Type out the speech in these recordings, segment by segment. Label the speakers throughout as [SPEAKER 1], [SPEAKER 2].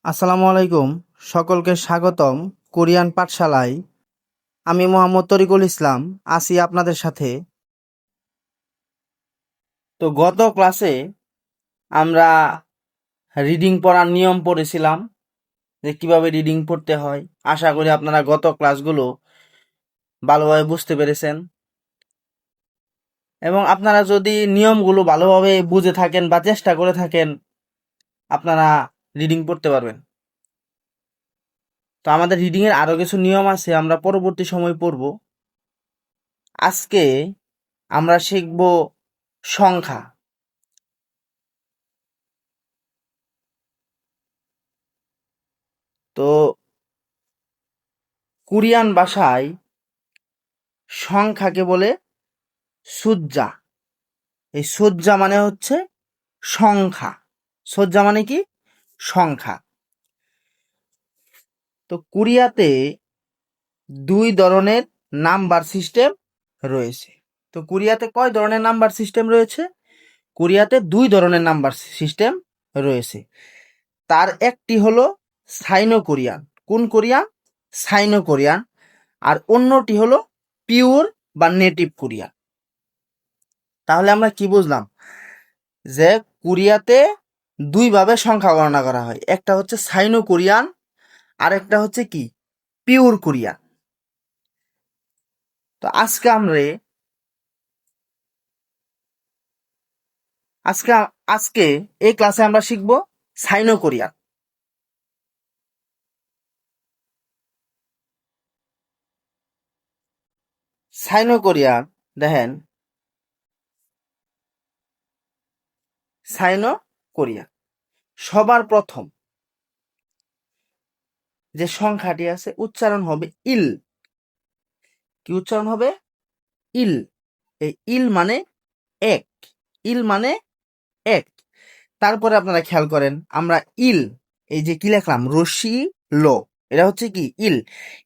[SPEAKER 1] আসসালামু আলাইকুম। সকলকে স্বাগতম কোরিয়ান পাঠশালায়। আমি মোহাম্মদ তরিকুল ইসলাম আছি আপনাদের সাথে। তো গত ক্লাসে আমরা রিডিং পড়ার নিয়ম পড়েছিলাম, যে কিভাবে রিডিং পড়তে হয়। আশা করি আপনারা গত ক্লাসগুলো ভালোভাবে বুঝতে পেরেছেন, এবং আপনারা যদি নিয়মগুলো ভালোভাবে বুঝে থাকেন বা চেষ্টা করে থাকেন, আপনারা রিডিং পড়তে পারবেন। তো আমাদের রিডিং এর আরো কিছু নিয়ম আছে, আমরা পরবর্তী সময় পড়ব। আজকে আমরা শিখব সংখ্যা। তো কোরিয়ান ভাষায় সংখ্যাকে বলে সুজ্জা। এই সুজ্জা মানে হচ্ছে সংখ্যা। সুজ্জা মানে কি? সংখ্যা। তো কোরিয়াতে দুই ধরনের নাম্বার সিস্টেম রয়েছে। তো কোরিয়াতে কয় ধরনের নাম্বার সিস্টেম রয়েছে? কোরিয়াতে দুই ধরনের নাম্বার সিস্টেম রয়েছে। তার একটি হলো সাইনো কোরিয়ান। কোন কোরিয়ান? সাইনো কোরিয়ান। আর অন্যটি হলো পিওর বা নেটিভ কোরিয়ান। তাহলে আমরা কি বুঝলাম? যে কোরিয়াতে দুইভাবে সংখ্যা গণনা করা হয়, একটা হচ্ছে সাইনো কোরিয়ান আর একটা হচ্ছে কি পিওর কোরিয়ান। তো আজকে এই ক্লাসে আমরা শিখব সাইনো কোরিয়ান। সাইনো কোরিয়ান দেখেন, সাইনো কোরিয়ান সবার প্রথম যে সংখ্যাটি আছে উচ্চারণ হবে ইল। কি উচ্চারণ হবে? ইল। এই ইল মানে এক। ইল মানে এক। তারপরে আপনারা খেয়াল করেন, আমরা ইল, এই যে কি লিখলাম রশ্মি ল, এটা হচ্ছে কি ইল।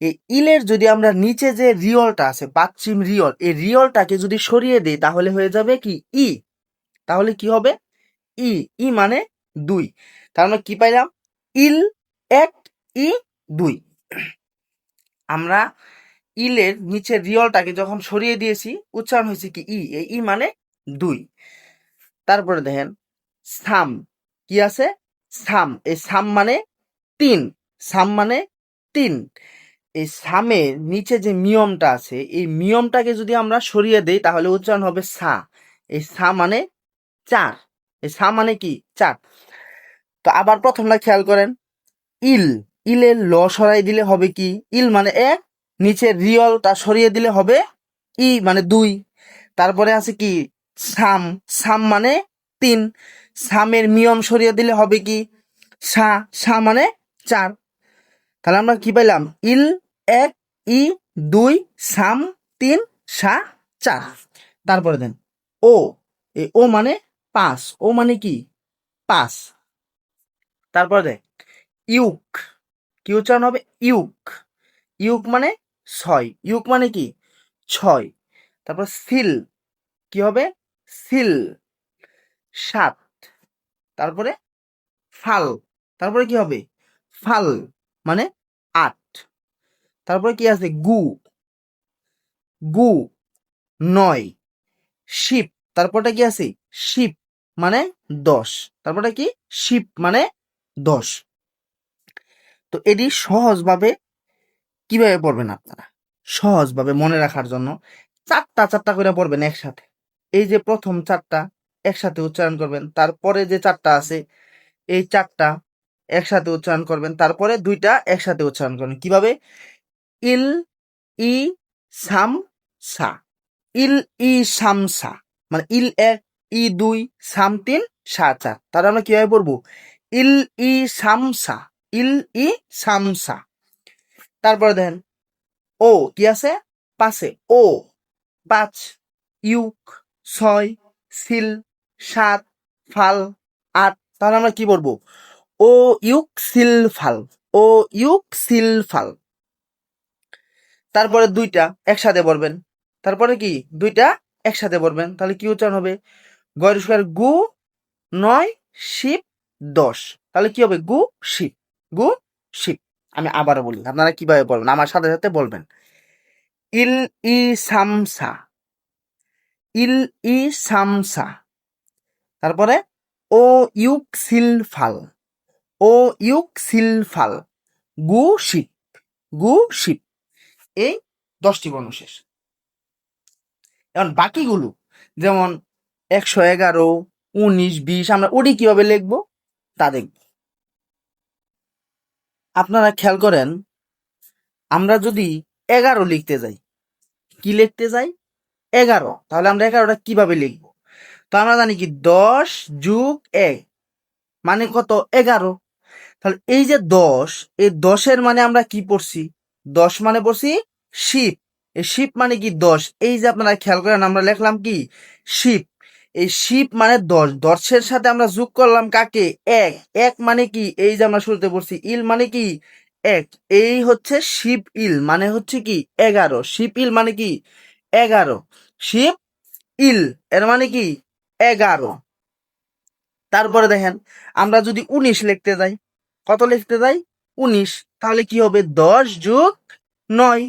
[SPEAKER 1] এই ইলের যদি আমরা নিচে যে রিয়লটা আছে, পাচ্ছিম রিয়ল, এই রিয়লটাকে যদি সরিয়ে দিই তাহলে হয়ে যাবে কি ই। তাহলে কি হবে? ই। ই মানে দুই। তার মানে কি পাইলাম? ইল এক, ই দুই। আমরা ইলের নিচে রিয়লটাকে যখন সরিয়ে দিয়েছি, উচ্চারণ হয়েছে কি ই। এই ই মানে দুই। তারপরে দেখেন সাম। কি আছে? সাম। এই সাম মানে তিন। সাম মানে তিন। এই সামের নিচে যে মিয়মটা আছে, এই মিয়মটাকে যদি আমরা সরিয়ে দেই তাহলে উচ্চারণ হবে সা। এই সা মানে চার। এই সা মানে কি? চার। তো আবার প্রথমটা খেয়াল করেন, ইল। ইলের ল সরাই দিলে হবে কি? ইল মানে এক, নিচের রিয়লটা সরিয়ে দিলে হবে ই মানে দুই। তারপরে আছে কি সাম। সাম মানে তিন। সামের মিয়ম সরিয়ে দিলে হবে কি? সা। সা মানে চার। তাহলে আমরা কি পাইলাম? ইল এক, ই দুই, সাম তিন, সা চার। তারপরে দেন ও। এই ও মানে পাঁচ। ও মানে কি? পাঁচ। তারপরে দেখ ইউক। কি উচ্চারণ হবে? ইউক। ইউক মানে ছয়। ইউক মানে কি? ছয়। তারপর সিল। কি হবে? সিল। সাত। তারপরে ফাল। তারপরে কি হবে? ফাল মানে আট। তারপরে কি আছে? গু। গু নয়। শিপ। তারপরটা কি আছে? শিপ মানে দশ। তারপরটা কি? শিপ মানে দশ। তো এটি সহজভাবে কিভাবে পড়বেন আপনারা? সহজভাবে মনে রাখার জন্য চারটা চারটা করে পড়বেন একসাথে। এই যে প্রথম চারটা একসাথে উচ্চারণ করবেন, তারপরে যে চারটা আছে এই চারটা একসাথে উচ্চারণ করবেন, তারপরে দুইটা একসাথে উচ্চারণ করবেন। কিভাবে? ইল ই সাম সা। ইল ই সাম সা মানে ইল এক, ই দুই, সাম তিন, সা চার। তাহলে আমরা কিভাবে পড়বো? ইল ই সাম সা। ইল ই সাম সা। তারপরে দেখেন ও কি আছে? পাশে ও পাঁচ, ইউক ছয়, সিল সাত, ফাল আট। তাহলে আমরা কি বলবো? ও ইউক সিল ফাল। ও ইউক সিল ফাল। তারপরে দুইটা একসাথে পড়বেন। তারপরে কি? দুইটা একসাথে পড়বেন। তাহলে কি উচ্চারণ হবে? গয়ের গু নয়, শিপ দশ। তাহলে কি হবে? গু শিপ। গু শিপ। আমি আবারও বলি, আপনারা কিভাবে বলবেন আমার সাথে সাথে বলবেন। ইল ই সামসা, ইল ই সামসা। তারপরে ও ইউক সিলফাল, ও ইউক সিলফাল, গু শিপ, গু শিপ। এই 10টি বর্ণ শেষ। এখন বাকিগুলো যেমন 111, 19, 20 আমরা ওটি কিভাবে লিখবো তা দেখব। আপনারা খেয়াল করেন, আমরা যদি 11 লিখতে যাই, কি লিখতে যাই 11, তাহলে আমরা 11টা কিভাবে লিখবো? তো আমরা জানি কি 10 যোগ 1 মানে কত 11। তাহলে এই যে 10, এই 10-এর মানে আমরা কি পড়ছি? 10 মানে পড়ছি শিপ। এই শিপ মানে কি 10। এই যে আপনারা খেয়াল করেন, আমরা লিখলাম কি শিপ। এই শিপ মানে 10, 10-এর সাথে আমরা যোগ করলাম কাকে? 1। 1 মানে কি? এই যে আমরা শুরুতে পড়ছি ইল মানে কি 1। এই হচ্ছে শিপ ইল মানে হচ্ছে কি 11। শিপ ইল মানে কি 11। শিপ ইল এর মানে কি 11। তারপরে দেখেন, আমরা যদি 19 লিখতে যাই, কত লিখতে যাই 19, তাহলে কি হবে 10 যোগ 9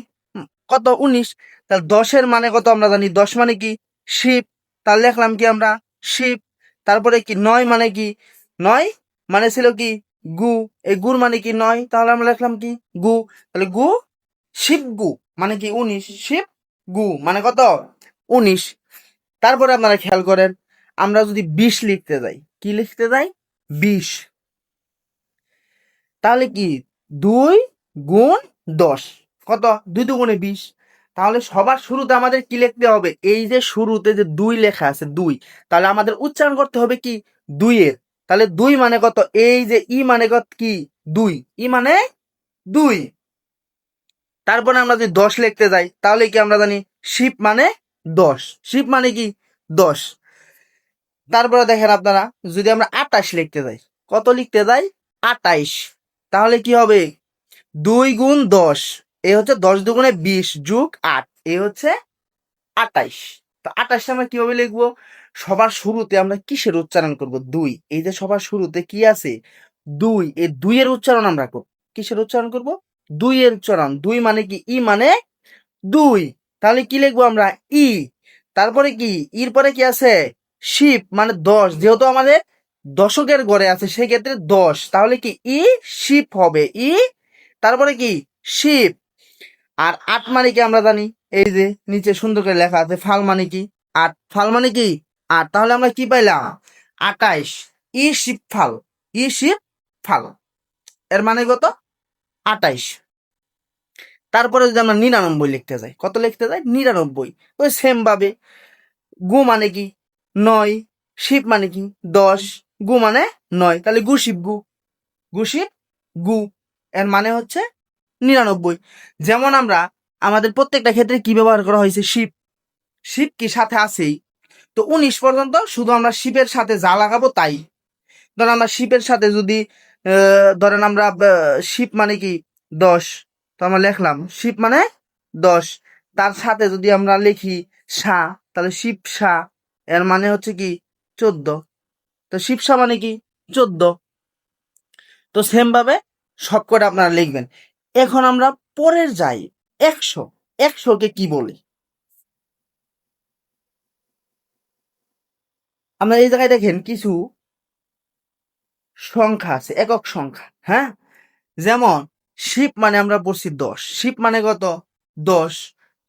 [SPEAKER 1] কত 19। তাহলে 10-এর মানে কত আমরা জানি, 10 মানে কি শিপ। তাহলে লিখলাম কি আমরা শিপ। তারপরে কি 9 মানে কি, 9 মানে ছিল কি গু। এই গুর মানে কি 9, তাহলে আমরা লিখলাম কি গু। তাহলে গু শিপ গু মানে কি 19। শিপ গু মানে কত 19। তারপরে আপনারা খেয়াল করেন, আমরা যদি 20 লিখতে যাই, কি লিখতে যাই 20, তাহলে কি 2 গুণ 10 কত 2 দুগুণে 20। তাহলে সবার শুরুতে আমাদের কি লিখতে হবে? এই যে শুরুতে যে 2 লেখা আছে 2, তাহলে আমাদের উচ্চারণ করতে হবে কি 2 এর। তাহলে 2 মানে কত? এই যে ই মানে কত কি 2, ই মানে 2। তারপরে আমরা যদি 10 লিখতে যাই, তাহলে কি আমরা জানি শিপ মানে 10, শিপ মানে কি 10। তারপরে দেখেন আপনারা, যদি আমরা 28 লিখতে যাই, কত লিখতে যাই 28, তাহলে কি হবে 2 গুণ 10, এই হচ্ছে 10 দুগুণে 20 যোগ 8, এই হচ্ছে 28। তো 28 আমরা কিভাবে লিখবো? সবার শুরুতে আমরা কিসের উচ্চারণ করব? 2। এই যে সবার শুরুতে কি আছে 2, এই 2 এর উচ্চারণ আমরা করব। কিসের উচ্চারণ করব? 2 এর উচ্চারণ। 2 মানে কি ই মানে 2, তাহলে কি লিখবো আমরা ই। তারপরে কি ইর পরে কি আছে শিপ মানে 10, যেহেতু আমাদের দশকের ঘরে আছে সেই ক্ষেত্রে 10, তাহলে কি ই শিপ হবে ই। তারপরে কি শিপ। আর 8 মানে কি আমরা জানি, এই যে নিচে সুন্দর করে লেখা আছে ফাল মানে কি 8, ফাল মানে কি 8, তাহলে আমরা কি পাইলাম 28। ই শিপ ফাল, ই শিপ ফাল এর মানে কত 28। তারপরে যদি আমরা 99 লিখতে যাই, কত লিখতে যাই 99, ওই সেম ভাবে গু মানে কি 9, শিপ মানে কি 10, গু মানে 9, তাহলে গু শিপ গু, গু শিপ গু এর মানে হচ্ছে 99। যেমন আমরা আমাদের প্রত্যেকটা ক্ষেত্রে কি ব্যবহার করা হয়েছে শিপ, শিপ কি সাথে আছেই। তো 19 পর্যন্ত শুধু আমরা শিপের সাথে যা লাগাবো তাই। ধরেন আমরা শিপের সাথে যদি ধরেন আমরা শিপ মানে কি 10, তো আমরা লিখলাম শিপ মানে 10। তার সাথে যদি আমরা লিখি সা, তাহলে শিপ সা এর মানে হচ্ছে কি 14। তো শিপ সা মানে কি 14। তো সেম ভাবে সবকটা আপনারা লিখবেন। এখন আমরা পরের যাই 100। 100 কে কি বলি? আমরা এই জায়গায় দেখেন কিছু সংখ্যা আছে, একক সংখ্যা। হ্যাঁ, যেমন শিপ মানে আমরা পড়ছি 10, শিপ মানে কত 10।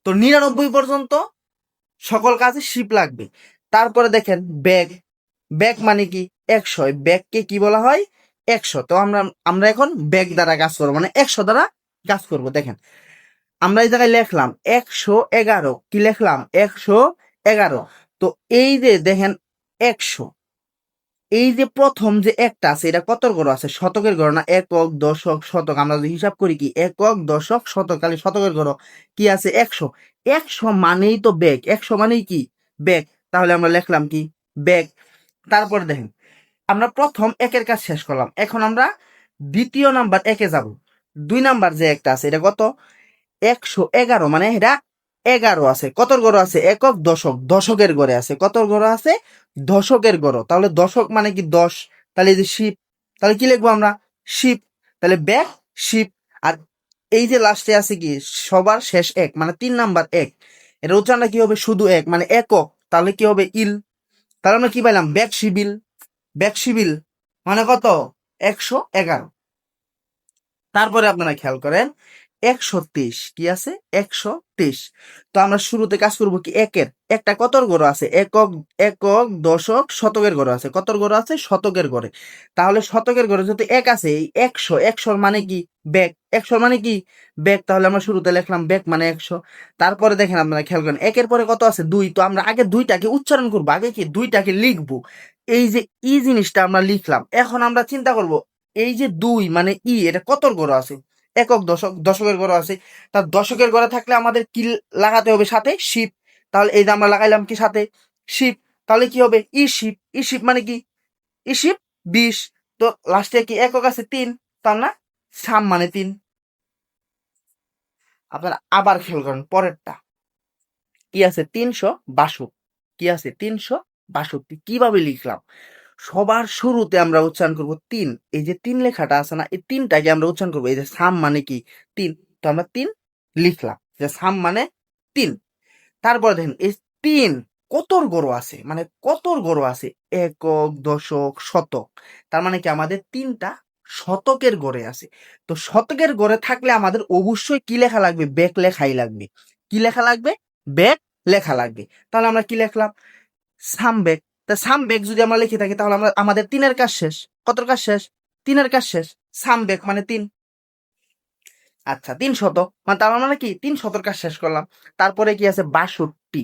[SPEAKER 1] তো 99 পর্যন্ত সকল কাজে শিপ লাগবে। তারপরে দেখেন ব্যাগ, ব্যাগ মানে কি 100, ব্যাগকে কি বলা হয় 100। তো আমরা আমরা এখন ব্যাগ দ্বারা কাজ করবো, মানে 100 দ্বারা কাজ করব। দেখেন আমরা এই জায়গায় লিখলাম 111, কি লিখলাম 111। তো এই যে দেখেন 100, এই যে প্রথম যে একটা আছে এটা কত ঘর আছে? শতকের ঘর না? একক দশক শতক, আমরা যদি হিসাব করি কি একক দশক শতক, তাহলে শতকের ঘর কি আছে 100। 100 মানেই তো ব্যাগ, 100 মানেই কি ব্যাগ। তাহলে আমরা লিখলাম কি ব্যাগ। তারপরে দেখেন আমরা প্রথম একের কাজ শেষ করলাম, এখন আমরা দ্বিতীয় নাম্বার একে যাব। 2 নাম্বার যে একটা আছে এটা কত 111, মানে এটা 11 আছে। কতর ঘর আছে? একক দশক, দশকের ঘরে আছে। কতর ঘর আছে? দশকের ঘর। তাহলে দশক মানে কি 10, তাহলে এই যে শিপ, তাহলে কি লিখবো আমরা শিপ। তাহলে ব্যাক শিপ। আর এই যে লাস্টে আছে কি সবার শেষ এক মানে 3 নাম্বার এক, এটা উচ্চারণটা কি হবে শুধু এক মানে একক, তাহলে কি হবে ইল। তাহলে আমরা কি পাইলাম ব্যাক শিবিল। ব্যাক শিবিল মানে কত 111। তারপরে আপনারা খেয়াল করেন 123 কি আছে 123। তো আমরা শুরুতে কাজ করব কি একের, একটা কতর ঘর আছে একক, একক দশক শতকের ঘর আছে, কতর ঘর আছে শতকের ঘরে। তাহলে শতকের ঘরে যদি এক আছে এই 100, 100 মানে কি ব্যাক, 100 মানে কি ব্যাক, তাহলে আমরা শুরুতে লিখলাম ব্যাক মানে 100। তারপরে দেখেন আপনারা খেয়াল করেন একের পরে কত আছে 2, তো আমরা আগে দুইটাকে উচ্চারণ করবো, আগে কি দুইটাকে লিখবো। এই যে ই জিনিসটা আমরা লিখলাম, এখন আমরা চিন্তা করব এই যে 2 মানে ই এটা কতর ঘর আছে একক, দশক, দশকের ঘর আছে। তার দশকের ঘরে থাকলে আমাদের কি লাগাতে হবে সাথে শিপ। তাহলে এই যে আমরা লাগাইলাম কি সাথে শিপ, তাহলে কি হবে ই শিপ। ই শিপ মানে কি ই শিপ 20। তো লাস্টে কি একক আছে 3, তার না সাম মানে 3। আপনারা আবার খেয়াল করেন পরেরটা কি আছে 362, কি আছে 362 কিভাবে লিখলাম। সবার শুরুতে আমরা উচ্চারণ করব 3, এই যে 3 লেখাটা আছে না এই 3টাকে আমরা উচ্চারণ করবো। এই যে সাম মানে কি 3, তো আমরা 3 লিখলাম যে সাম মানে 3। তারপরে দেখেন এই 3 কতর গড় আছে মানে কতর গড় আছে একক, দশক, শতক। তার মানে কি আমাদের 3টা শতকের গড়ে আছে। তো শতকের গড়ে থাকলে আমাদের অবশ্যই কি লেখা লাগবে ব্যাক লেখাই লাগবে। কি লেখা লাগবে ব্যাক লেখা লাগবে। তাহলে আমরা কি লিখলাম সাম ব্যাক। তা সাম ব্যাক যদি আমরা লিখে থাকি তাহলে আমরা আমাদের 3-এর কাজ শেষ। কতর কাজ শেষ 3-এর কাজ শেষ। সাম ব্যাক মানে 3। আচ্ছা 300 মানে তার মানে কি 300 কাজ শেষ করলাম। তারপরে কি আছে 62।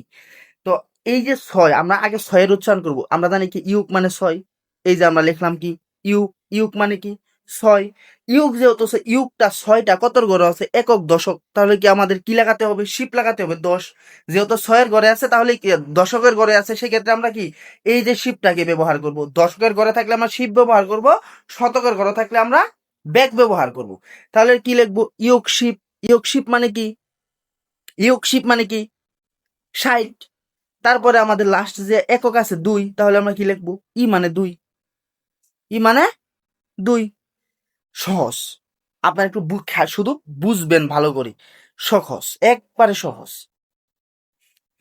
[SPEAKER 1] তো এই যে 6 আমরা আগে 6-এর উচ্চারণ করব। আমরা জানি কি ইউক মানে 6, এই যে আমরা লিখলাম কি ইউক। ইউক মানে কি 6। ইউক যেহেতু ইউকটা 6টা কতর ঘরে আছে একক, দশক, তাহলে কি আমাদের কি লাগাতে হবে শিপ লাগাতে হবে 10। যেহেতু 6-এর ঘরে আছে তাহলে কি দশকের ঘরে আছে, সেক্ষেত্রে আমরা কি এই যে শিপটাকে ব্যবহার করব। দশকের ঘরে থাকলে আমরা শিপ ব্যবহার করব, শতকের ঘরে থাকলে আমরা ব্যাক ব্যবহার করব। তাহলে কি লিখবো ইউক শিপ। ইউক শিপ মানে কি ইউক শিপ মানে কি 60। তারপরে আমাদের লাস্ট যে একক আছে 2, তাহলে আমরা কি লিখবো ই মানে 2। ই মানে 2 সহজ। আপনার একটু শুধু বুঝবেন ভালো করে, সহজ একবারে সহজ।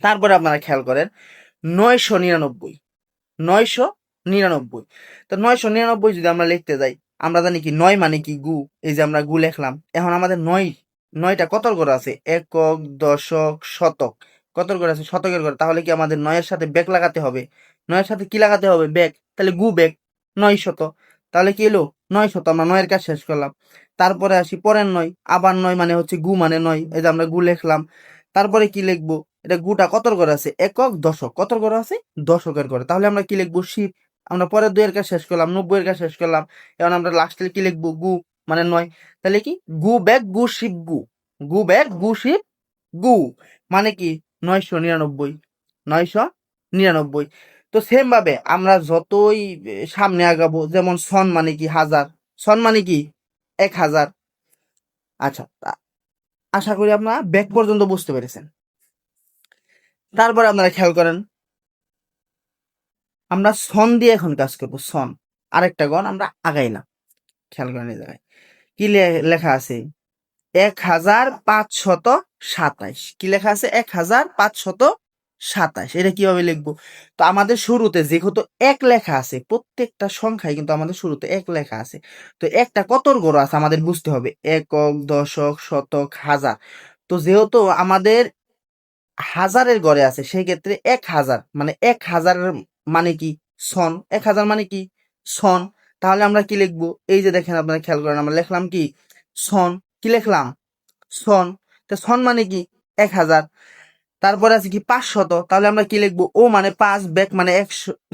[SPEAKER 1] তারপরে আপনারা খেয়াল করেন 999। 999। তো 999 যদি আমরা লিখতে যাই আমরা জানি কি 9 মানে কি গু, এই যে আমরা গু লিখলাম। এখন আমাদের 9টা কতর ঘর আছে একক, দশক, শতক, কতর ঘর আছে শতকের ঘর। তাহলে কি আমাদের 9-এর সাথে ব্যাক লাগাতে হবে। 9-এর সাথে কি লাগাতে হবে ব্যাক, তাহলে গু ব্যাক 900। তাহলে কি এলো 900, আমরা 9-এর কাজ শেষ করলাম। তারপরে আসি পরের 9, আবার 9 মানে হচ্ছে গু মানে 9, এই যে আমরা গু লিখলাম। তারপরে কি লিখবো এটা গুটা কতর ঘরে আছে একক, দশক, কতর ঘরে আছে দশকের ঘরে। তাহলে আমরা কি লিখবো শিপ। আমরা পরের 2-এর কাজ শেষ করলাম, 90-এর কাজ শেষ করলাম। এখন আমরা লাস্টে কি লিখবো গু মানে 9। তাহলে কি গু ব্যাক গু শিপ গু। গু ব্যাক গু শিপ গু মানে কি 999। 999। তো সেম ভাবে আমরা যতই সামনে আগাবো, যেমন সন মানে কি হাজার, সন মানে কি 1000। আচ্ছা আশা করি আপনারা ব্যাক পর্যন্ত বুঝতে পেরেছেন। তারপরে আপনারা খেয়াল করেন আমরা সন দিয়ে এখন কাজ করব। সন আরেকটা গণ আমরা আগাইলাম, খেয়াল করেন এই জায়গায় কি লেখা আছে 1527। কি লেখা আছে 1527। এটা কিভাবে লিখবো। তো আমাদের শুরুতে যেহেতু এক লেখা আছে, প্রত্যেকটা সংখ্যায় কিন্তু আমাদের শুরুতে এক লেখা আছে। তো একটা কতর গড় আছে আমাদের বুঝতে হবে একক, দশক, শতক, হাজার। তো যেহেতু আমাদের হাজারের ঘরে আছে সেই ক্ষেত্রে 1000 মানে 1000 মানে কি সন। 1000 মানে কি সন। তাহলে আমরা কি লিখবো এই যে দেখেন আপনারা খেয়াল করেন আমরা লিখলাম কি সন। কি লিখলাম সন। তো সন মানে কি 1000। তারপরে আছে কি 500, তাহলে আমরা কি লিখবো ও মানে 5, ব্যাক মানে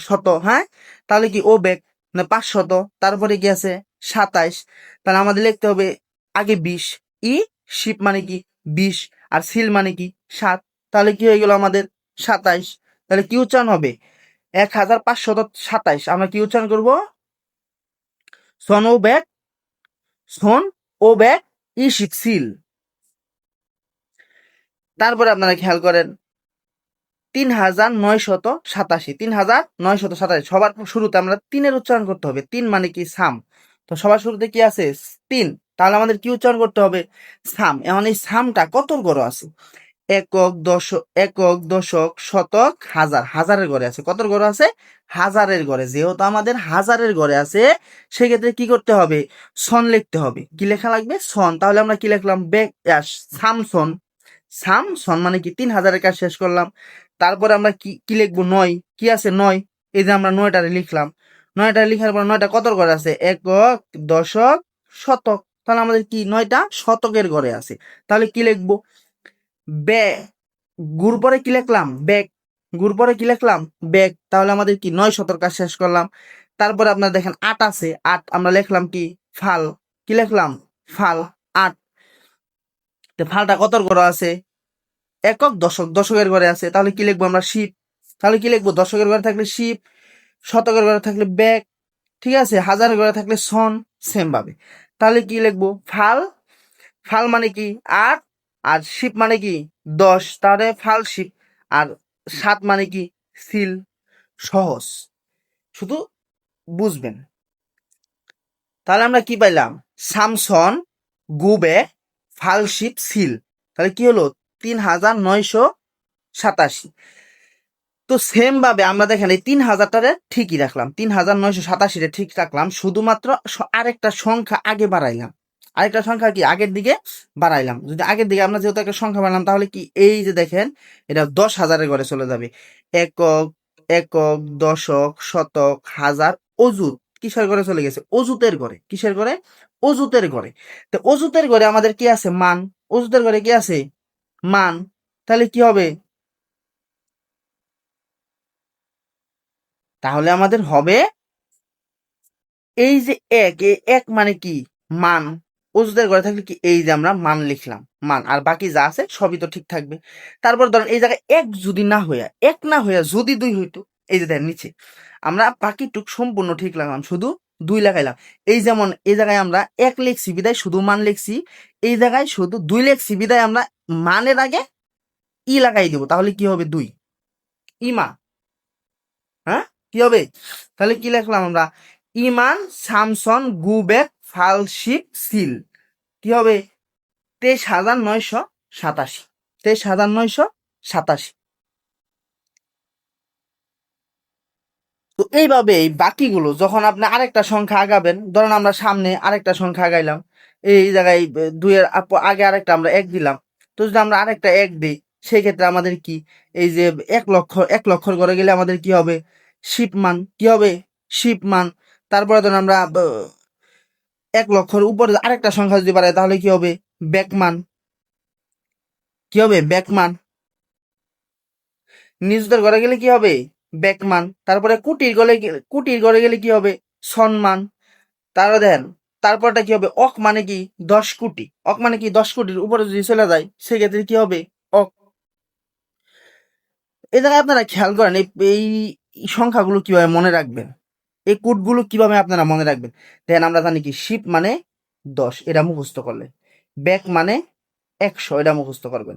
[SPEAKER 1] 100। হ্যাঁ তাহলে কি ও ব্যাক মানে 500। তারপরে কি আছে 27। তাহলে আমাদের লিখতে হবে আগে 20। ই শিপ মানে কি 20, আর সিল মানে কি 7। তাহলে কি হয়ে গেল আমাদের 27। তাহলে কি উচ্চারণ হবে 1527। আমরা কি উচ্চারণ করব সন ও ব্যাক, সন ও ব্যাক ই শিপ সিল। তারপরে আপনারা খেয়াল করেন 3987। 3987 সবার শুরুতে আমরা 3-এর উচ্চারণ করতে হবে। 3 মানে কি সাম, তো সবার শুরুতে কি আছে 3, তাহলে আমাদের কি উচ্চারণ করতে হবে সাম। এখন এই সামটা কত ঘর আছে একক দশক, একক দশক শতক হাজার, হাজারের ঘরে আছে। কত ঘরে আছে হাজারের ঘরে। যেহেতু আমাদের হাজারের ঘরে আছে সেক্ষেত্রে কি করতে হবে সন লিখতে হবে। কি লেখা লাগবে সন। তাহলে আমরা কি লিখলাম সামসন। সামসন মানে কি 3000-এর কাজ শেষ করলাম। তারপরে আমরা কি কি লিখবো 9, কি আছে 9, এই যে আমরা 9টারে লিখলাম। 9টা লিখার পর 9টা কত ঘরে আছে একক দশক শতক। তাহলে আমাদের কি 9টা শতকের ঘরে আছে। তাহলে কি লিখবো বে, গুর পরে কি লিখলাম বেগ, গুর পরে কি লিখলাম বেগ। তাহলে আমাদের কি 9 শতক কাজ শেষ করলাম। তারপরে আপনারা দেখেন 8 আছে, 8 আমরা লিখলাম কি ফাল, কি লিখলাম ফাল 8। তো ফালটা কত ঘরে আছে একক দশক, দশকের ঘরে আছে। তাহলে কি লিখবো আমরা শিপ। তাহলে কি লিখবো দশকের ঘরে থাকলে শিপ, শতকের ঘরে থাকলে বেগ, ঠিক আছে, হাজারের ঘরে থাকলে সন, সেম ভাবে। তাহলে কি লিখবো ফাল, ফাল মানে কি 8, আর শিপ মানে কি 10, তাহলে ফাল শিপ। আর 7 মানে কি সিল। সহজ, শুধু বুঝবেন। তাহলে আমরা কি পাইলাম সামসন গুবে ফালশিপ সিল। তাহলে কি হলো 3987। তো সেম ভাবে আমরা দেখেন এই 3000টারে ঠিকই রাখলাম, 3987 ঠিক রাখলাম, শুধুমাত্র আরেকটা সংখ্যা আগে বাড়াইলাম। আরেকটা সংখ্যা কি আগের দিকে বাড়াইলাম। যদি আগের দিকে আমরা যেহেতু একটা সংখ্যা বাড়ালাম তাহলে কি এই যে দেখেন এটা 10,000-এর ঘরে চলে যাবে। একক, একক দশক শতক হাজার অযুত কিসের ঘরে চলে গেছে অযুতের ঘরে। কিসের ঘরে অযুতের ঘরে। তো অযুতের ঘরে আমাদের কি আছে মান, অযুতের ঘরে কি আছে মান। তাহলে কি হবে তাহলে আমাদের হবে এই যে এক, এই এক মানে কি মান। অজুদের ঘরে থাকলে কি এই যে আমরা মান লিখলাম মান, আর বাকি যা আছে সবই তো ঠিক থাকবে। তারপর ধরেন এই জায়গায় এক যদি না হইয়া, এক না হইয়া যদি 2 হইতো, এই যে দেখেন নিচে আমরা বাকিটুক সম্পূর্ণ ঠিক লাগলাম, শুধু 2 লাগাইলাম। এই যেমন এই জায়গায় আমরা এক লিখছি বিদায় শুধু মান লিখছি, এই জায়গায় শুধু 2 লিখছি বিদায় আমরা মানের আগে ই লাগাই দিব। তাহলে কি হবে 2 ইমা। হ্যাঁ কি হবে তাহলে কি লিখলাম আমরা ইমান সামসন গুবেক ফালশিপ সিল। কি হবে 23,987, 23,987। তো এইভাবে এই বাকিগুলো যখন আপনি আরেকটা সংখ্যা আগাবেন, ধরেন আমরা সামনে আরেকটা সংখ্যা আগাইলাম, এই জায়গায় 2-এর আগে আরেকটা আমরা 1 দিলাম। তো যদি আমরা আরেকটা 1 দিই সেই ক্ষেত্রে আমাদের কি এই যে 1 লক্ষ, 1 লক্ষর ঘরে গেলে আমাদের কি হবে শিপ মান। কি হবে শিপ মান। তারপরে ধরেন আমরা 1 লক্ষর উপরে আরেকটা সংখ্যা যদি বাড়াই তাহলে কি হবে ব্যাকমান। কি হবে ব্যাকমান। নিজদের ঘরে গেলে কি হবে ব্যাকমান। তারপরে কুটির ঘরে গেলে কি হবে সম্মান। তারপরে দেন তারপরটা কি হবে অক মানে কি 10 কোটি। অক মানে কি 10 কোটির উপরে যদি চলে যায় সেক্ষেত্রে কি হবে অক। এই জায়গায় আপনারা খেয়াল করেন এই সংখ্যাগুলো কিভাবে মনে রাখবেন, এই কোডগুলো কিভাবে আপনারা মনে রাখবেন। দেন আমরা জানি কি শিপ মানে 10, এটা মুখস্থ করলে। ব্যাক মানে 100, এটা মুখস্থ করবেন।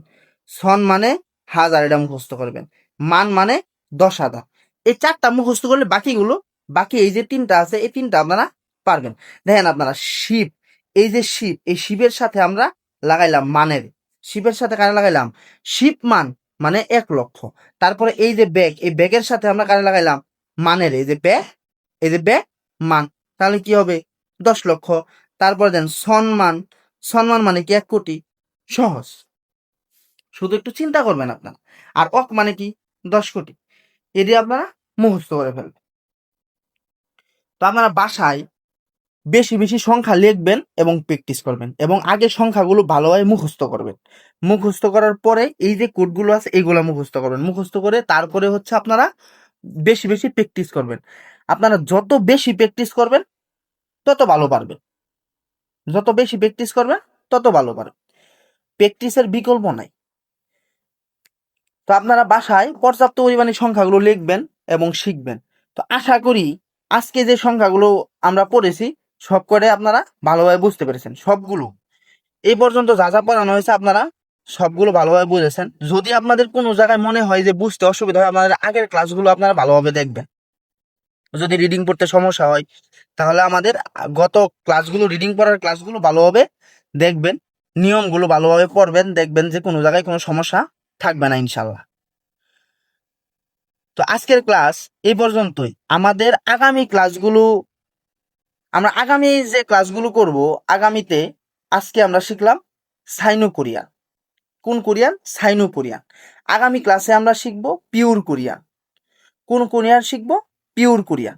[SPEAKER 1] সন মানে 1000, এটা মুখস্থ করবেন। মান মানে 10,000। এই 4টা মুখস্থ করলে বাকিগুলো, বাকি এই যে 3টা আছে এই 3টা আপনারা পারবেন। দেখেন আপনারা শিপ, এই যে শিপ, এই শিপের সাথে আমরা লাগাইলাম মানের, শিপের সাথে কারে লাগাইলাম শিপ মান মানে 1 লক্ষ। তারপরে এই যে ব্যাগ, এই ব্যাগের সাথে আমরা কারে লাগাইলাম মানের, এই যে ব্যাগ, এই যে ব্যাগ মান। তাহলে কি হবে 10 লক্ষ। তারপরে দেন সম্মান, সম্মান মানে কি 1 কোটি। সহজ, শুধু একটু চিন্তা করবেন আপনারা। আর অক মানে কি 10 কোটি, এটি আপনারা মুখস্থ করে ফেলবেন। তো আপনারা বাসায় বেশি বেশি সংখ্যা লিখবেন এবং প্র্যাকটিস করবেন, এবং আগে সংখ্যাগুলো ভালোভাবে মুখস্থ করবেন। মুখস্থ করার পরে এই যে কোডগুলো আছে এইগুলো মুখস্থ করবেন। মুখস্থ করে তারপরে হচ্ছে আপনারা বেশি বেশি প্র্যাকটিস করবেন। আপনারা যত বেশি প্র্যাকটিস করবেন তত ভালো পারবেন, যত বেশি প্র্যাকটিস করবেন তত ভালো পারবেন। প্র্যাকটিসের বিকল্প নাই। তো আপনারা বাসায় পর্যাপ্ত পরিমাণে সংখ্যাগুলো লিখবেন এবং শিখবেন। তো আশা করি আজকে যে সংখ্যাগুলো আমরা পড়েছি সব করে আপনারা ভালোভাবে বুঝতে পেরেছেন। সবগুলো এই পর্যন্ত যা যা পড়ানো হয়েছে আপনারা সবগুলো ভালোভাবে বুঝেছেন। যদি আপনাদের কোনো জায়গায় মনে হয় যে বুঝতে অসুবিধা হয়, আপনাদের আগের ক্লাসগুলো আপনারা ভালোভাবে দেখবেন। যদি রিডিং পড়তে সমস্যা হয়, তাহলে আমাদের গত ক্লাসগুলো, রিডিং পড়ার ক্লাসগুলো ভালোভাবে দেখবেন, নিয়মগুলো ভালোভাবে পড়বেন, দেখবেন যে কোনো জায়গায় কোনো সমস্যা থাকবে না ইনশাল্লাহ। তো আজকের ক্লাস এই পর্যন্তই। আমাদের আগামী ক্লাসগুলো, আমরা আগামী যে ক্লাসগুলো করব, আগামীতে আজকে আমরা শিখলাম সাইনো কোরিয়ান। কোন কোরিয়ান? সাইনো কোরিয়ান। আগামী ক্লাসে আমরা শিখব পিওর কোরিয়ান। কোন কোরিয়ান শিখব? Pure Korean.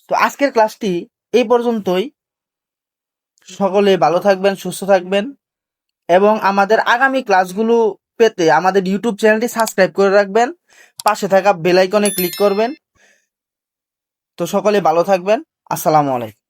[SPEAKER 1] তো আজকের ক্লাসটি এই পর্যন্তই। সকলে ভালো থাকবেন, সুস্থ থাকবেন, এবং আমাদের আগামী ক্লাসগুলো পেতে আমাদের ইউটিউব চ্যানেলটি সাবস্ক্রাইব করে রাখবেন, পাশে থাকা বেল আইকনে ক্লিক করবেন। তো সকলে ভালো থাকবেন। আসসালামু আলাইকুম।